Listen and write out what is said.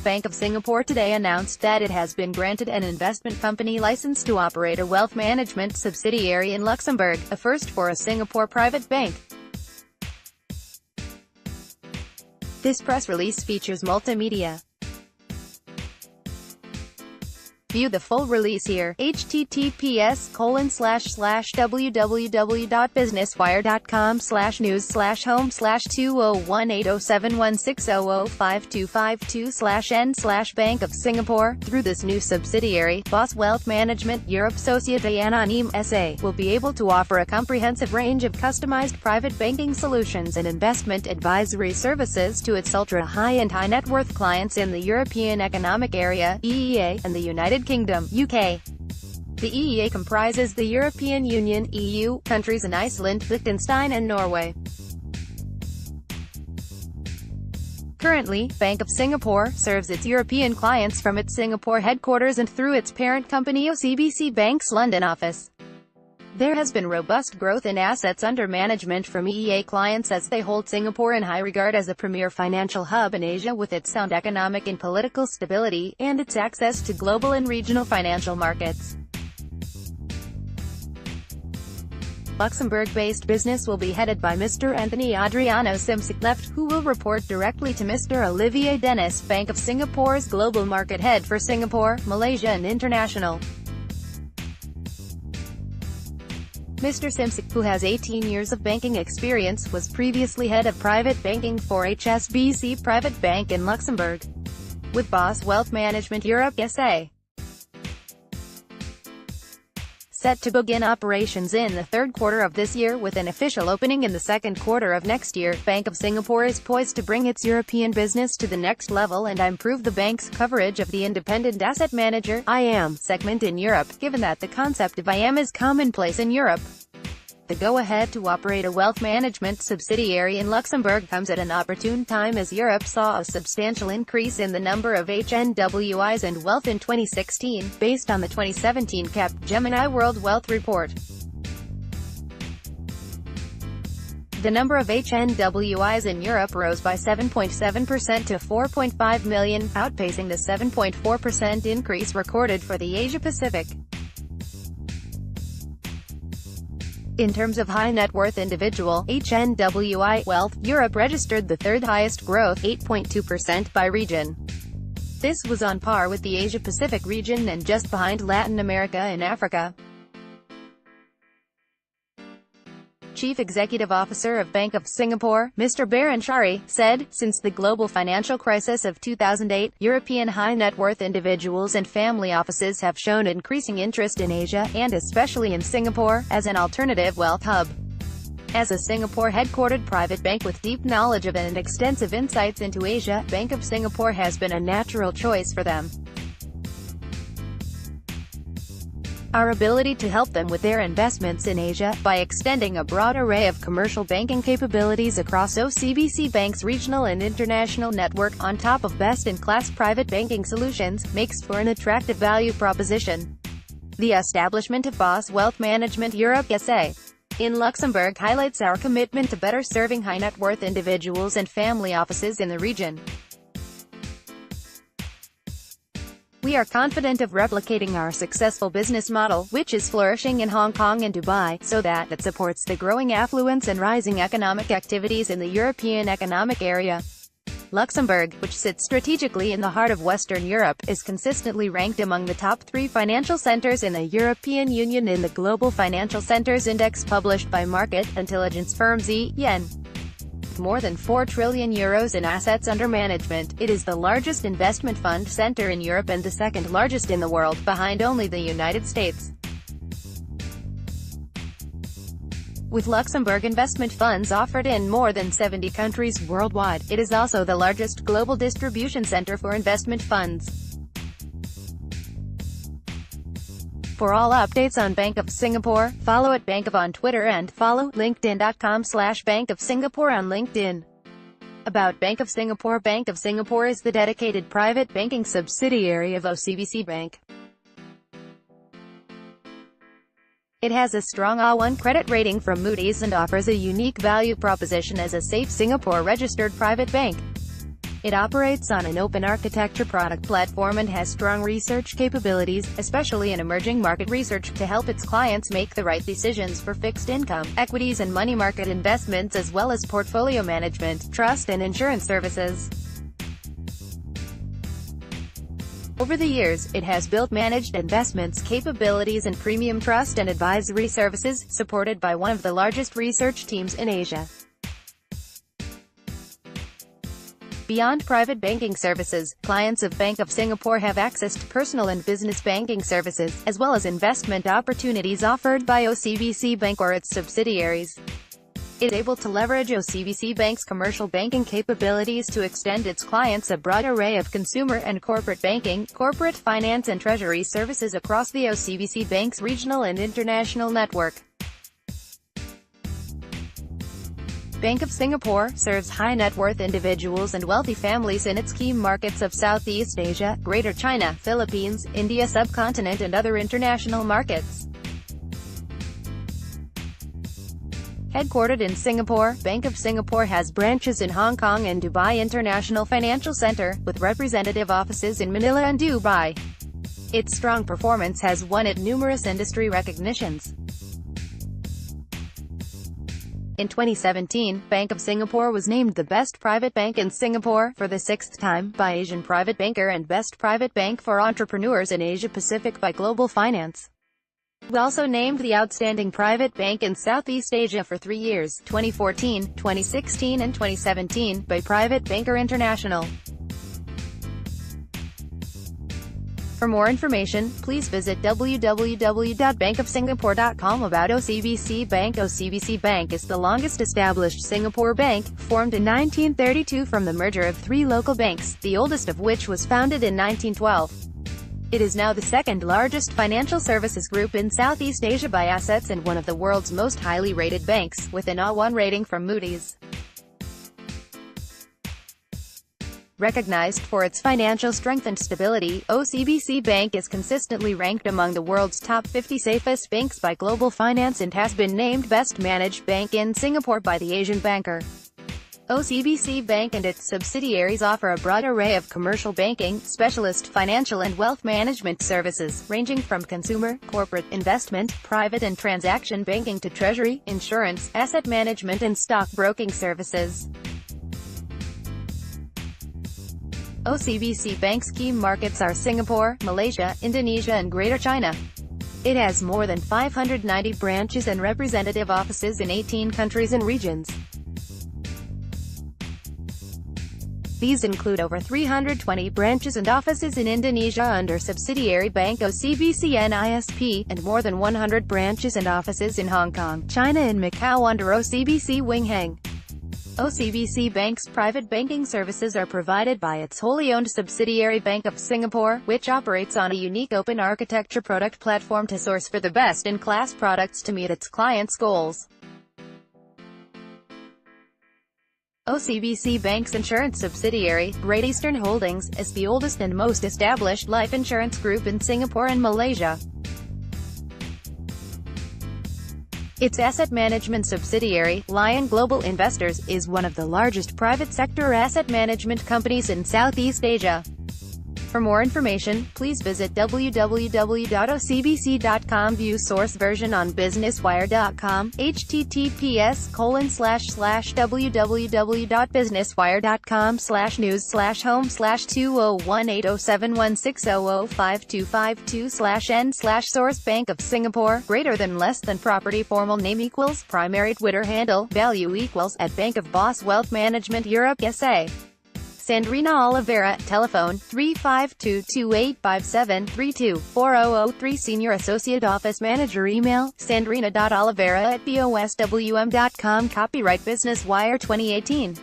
Bank of Singapore today announced that it has been granted an investment company license to operate a wealth management subsidiary in Luxembourg, a first for a Singapore private bank. This press release features multimedia. View the full release here. https://www.businesswire.com/news/home/20180716005252/n/Bank of Singapore. Through this new subsidiary, Boss Wealth Management Europe Société Anonyme SA will be able to offer a comprehensive range of customized private banking solutions and investment advisory services to its ultra-high and high-net-worth clients in the European Economic Area (EEA) and the United Kingdom (UK). The EEA comprises the European Union (EU) countries in Iceland, Liechtenstein and Norway. Currently, Bank of Singapore serves its European clients from its Singapore headquarters and through its parent company OCBC Bank's London office. There has been robust growth in assets under management from EEA clients as they hold Singapore in high regard as a premier financial hub in Asia with its sound economic and political stability, and its access to global and regional financial markets. Luxembourg-based business will be headed by Mr. Anthony Adriano Simsek, who will report directly to Mr. Olivier Dennis, Bank of Singapore's global market head for Singapore, Malaysia and International. Mr. Simsek, who has 18 years of banking experience, was previously head of private banking for HSBC Private Bank in Luxembourg, with Boss Wealth Management Europe SA set to begin operations in the third quarter of this year with an official opening in the second quarter of next year. Bank of Singapore is poised to bring its European business to the next level and improve the bank's coverage of the independent asset manager (IAM) segment in Europe, given that the concept of IAM is commonplace in Europe. The go-ahead to operate a wealth management subsidiary in Luxembourg comes at an opportune time as Europe saw a substantial increase in the number of HNWIs and wealth in 2016, based on the 2017 Capgemini World Wealth Report. The number of HNWIs in Europe rose by 7.7% to 4.5 million, outpacing the 7.4% increase recorded for the Asia-Pacific. In terms of high net worth individual HNWI wealth, Europe registered the third highest growth, 8.2% by region. This was on par with the Asia-Pacific region and just behind Latin America and Africa. Chief Executive Officer of Bank of Singapore, Mr. Baron Shari, said, "Since the global financial crisis of 2008, European high-net-worth individuals and family offices have shown increasing interest in Asia, and especially in Singapore, as an alternative wealth hub." As a Singapore-headquartered private bank with deep knowledge of and extensive insights into Asia, Bank of Singapore has been a natural choice for them. Our ability to help them with their investments in Asia, by extending a broad array of commercial banking capabilities across OCBC Bank's regional and international network, on top of best-in-class private banking solutions, makes for an attractive value proposition. The establishment of Boss Wealth Management Europe SA in Luxembourg highlights our commitment to better serving high-net-worth individuals and family offices in the region. We are confident of replicating our successful business model, which is flourishing in Hong Kong and Dubai, so that it supports the growing affluence and rising economic activities in the European Economic Area. Luxembourg, which sits strategically in the heart of Western Europe, is consistently ranked among the top 3 financial centers in the European Union in the Global Financial Centers Index published by market intelligence firm Z/Yen. More than 4 trillion euros in assets under management, it is the largest investment fund center in Europe and the second largest in the world, behind only the United States. With Luxembourg investment funds offered in more than 70 countries worldwide, it is also the largest global distribution center for investment funds. For all updates on Bank of Singapore, follow @BankOf on Twitter and follow linkedin.com/Bank of Singapore on LinkedIn. About Bank of Singapore. Bank of Singapore is the dedicated private banking subsidiary of OCBC Bank. It has a strong A1 credit rating from Moody's and offers a unique value proposition as a safe Singapore-registered private bank. It operates on an open architecture product platform and has strong research capabilities, especially in emerging market research, to help its clients make the right decisions for fixed income, equities and money market investments, as well as portfolio management, trust and insurance services. Over the years, it has built managed investments capabilities and premium trust and advisory services, supported by one of the largest research teams in Asia. Beyond private banking services, clients of Bank of Singapore have access to personal and business banking services, as well as investment opportunities offered by OCBC Bank or its subsidiaries. It is able to leverage OCBC Bank's commercial banking capabilities to extend its clients a broad array of consumer and corporate banking, corporate finance and treasury services across the OCBC Bank's regional and international network. Bank of Singapore serves high-net-worth individuals and wealthy families in its key markets of Southeast Asia, Greater China, Philippines, India subcontinent and other international markets. Headquartered in Singapore, Bank of Singapore has branches in Hong Kong and Dubai International Financial Center, with representative offices in Manila and Dubai. Its strong performance has won it numerous industry recognitions. In 2017, Bank of Singapore was named the Best Private Bank in Singapore for the sixth time by Asian Private Banker and Best Private Bank for Entrepreneurs in Asia Pacific by Global Finance. It was also named the Outstanding Private Bank in Southeast Asia for 3 years, 2014, 2016 and 2017, by Private Banker International. For more information, please visit www.bankofsingapore.com. About OCBC Bank. OCBC Bank is the longest established Singapore bank, formed in 1932 from the merger of 3 local banks, the oldest of which was founded in 1912. It is now the second largest financial services group in Southeast Asia by assets and one of the world's most highly rated banks, with an A1 rating from Moody's. Recognized for its financial strength and stability, OCBC Bank is consistently ranked among the world's top 50 safest banks by Global Finance and has been named Best Managed Bank in Singapore by the Asian Banker. OCBC Bank and its subsidiaries offer a broad array of commercial banking, specialist financial and wealth management services, ranging from consumer, corporate, investment, private and transaction banking to treasury, insurance, asset management and stock broking services. OCBC Bank's key markets are Singapore, Malaysia, Indonesia and Greater China. It has more than 590 branches and representative offices in 18 countries and regions. These include over 320 branches and offices in Indonesia under subsidiary Bank OCBC NISP, and more than 100 branches and offices in Hong Kong, China and Macau under OCBC Wing Hang. OCBC Bank's private banking services are provided by its wholly owned subsidiary Bank of Singapore, which operates on a unique open architecture product platform to source for the best-in-class products to meet its clients' goals. OCBC Bank's insurance subsidiary, Great Eastern Holdings, is the oldest and most established life insurance group in Singapore and Malaysia. Its asset management subsidiary, Lion Global Investors, is one of the largest private sector asset management companies in Southeast Asia. For more information, please visit www.ocbc.com. View source version on businesswire.com, https://www.businesswire.com/news/home/2016005252/n/source Bank of Singapore, greater than less than property formal name equals, primary Twitter handle, value equals, at Bank of Boss Wealth Management Europe SA. Sandrina Oliveira, telephone, 352285732, 4003. Senior Associate Office Manager. Email, sandrina.oliveira@boswm.com. Copyright Business Wire 2018.